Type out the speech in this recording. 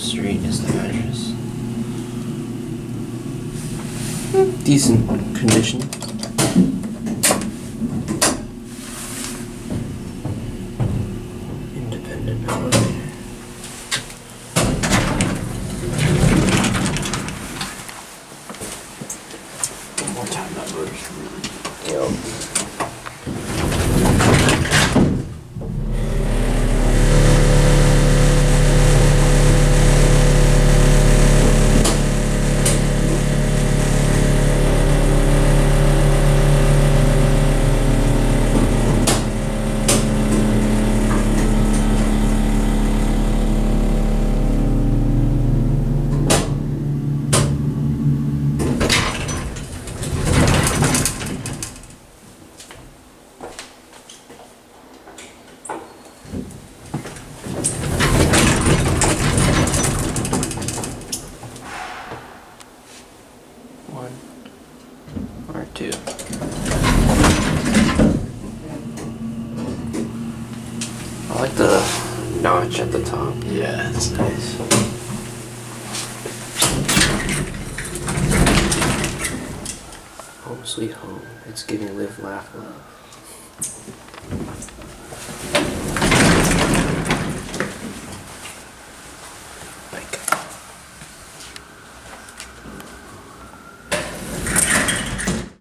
street is the mattress. Decent condition. Independent elevator. One more time numbers. Yep. Or two. I like the notch at the top. Yeah, it's nice. Home sweet home. It's giving live, laugh, love.